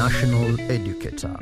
international educator.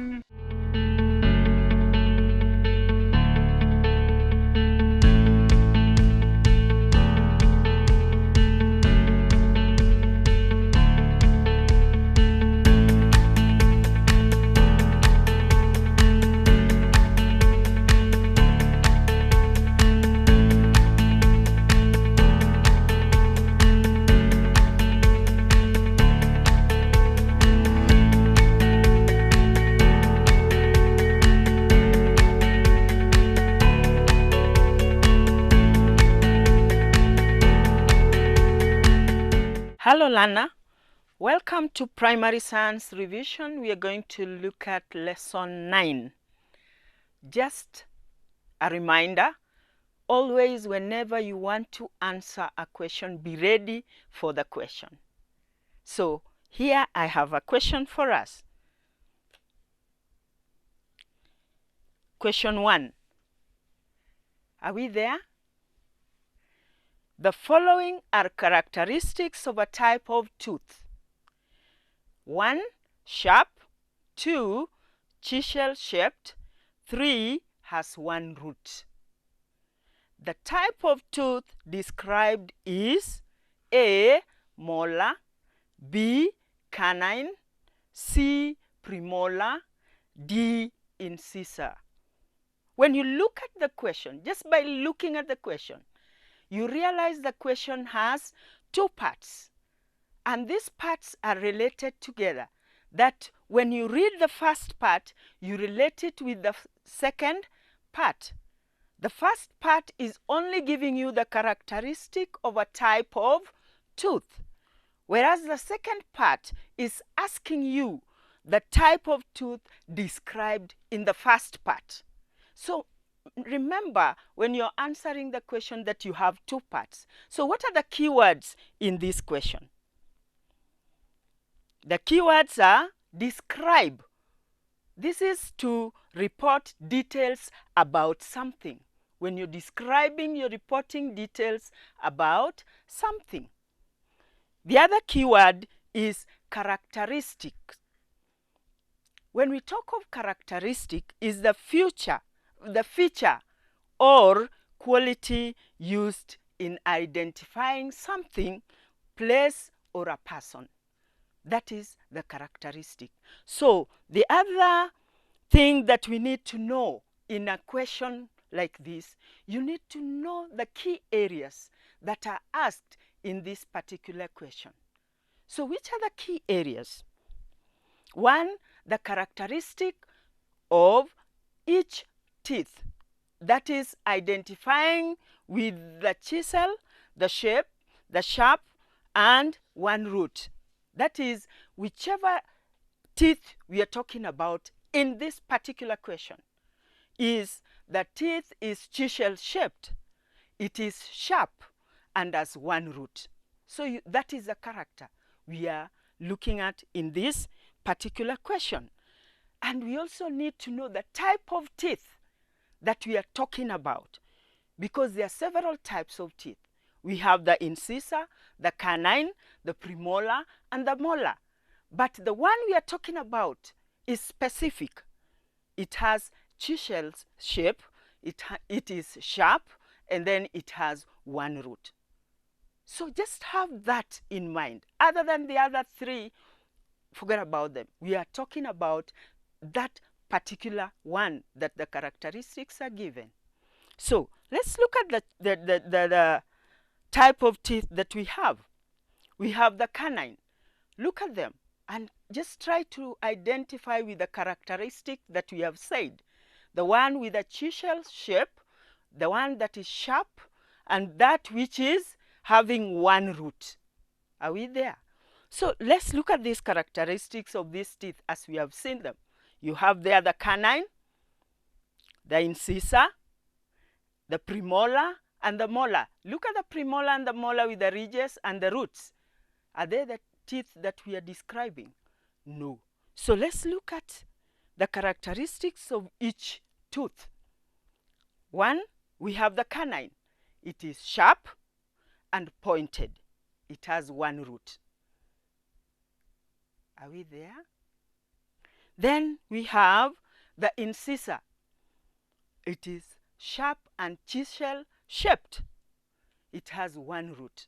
Hello learner, welcome to Primary Science Revision. We are going to look at lesson 9. Just a reminder, always whenever you want to answer a question, be ready for the question. So here I have a question for us. Question 1. Are we there? The following are characteristics of a type of tooth. 1. Sharp. 2. Chisel-shaped. 3. Has one root. The type of tooth described is A. Molar, B. Canine, C. Premolar, D. Incisor. When you look at the question, just by looking at the question, you realize the question has two parts. And these parts are related together. That when you read the first part, you relate it with the second part. The first part is only giving you the characteristic of a type of tooth, whereas the second part is asking you the type of tooth described in the first part. So remember, when you're answering the question, that you have two parts. So what are the keywords in this question? The keywords are describe. This is to report details about something. When you're describing, you're reporting details about something. The other keyword is characteristic. When we talk of characteristic, is the feature or quality used in identifying something, place, or a person. That is the characteristic. So the other thing that we need to know in a question like this, you need to know the key areas that are asked in this particular question. So which are the key areas? 1, the characteristic of each teeth. That is identifying with the chisel, the shape, the sharp, and one root. That is, whichever teeth we are talking about in this particular question, is the teeth is chisel-shaped, it is sharp, and has one root. So that is the character we are looking at in this particular question. And we also need to know the type of teeth that we are talking about, because there are several types of teeth. We have the incisor, the canine, the premolar, and the molar. But the one we are talking about is specific. It has chisel shape, it is sharp, and then it has one root. So just have that in mind. Other than the other three, forget about them. We are talking about that particular one that the characteristics are given. So let's look at the type of teeth that we have. We have the canine. Look at them and just try to identify with the characteristic that we have said. The one with a chisel shape, the one that is sharp, and that which is having one root. Are we there? So let's look at these characteristics of these teeth as we have seen them. You have there the canine, the incisor, the premolar, and the molar. Look at the premolar and the molar with the ridges and the roots. Are they the teeth that we are describing? No. So let's look at the characteristics of each tooth. 1, we have the canine. It is sharp and pointed. It has one root. Are we there? Then we have the incisor. It is sharp and chisel shaped. It has one root.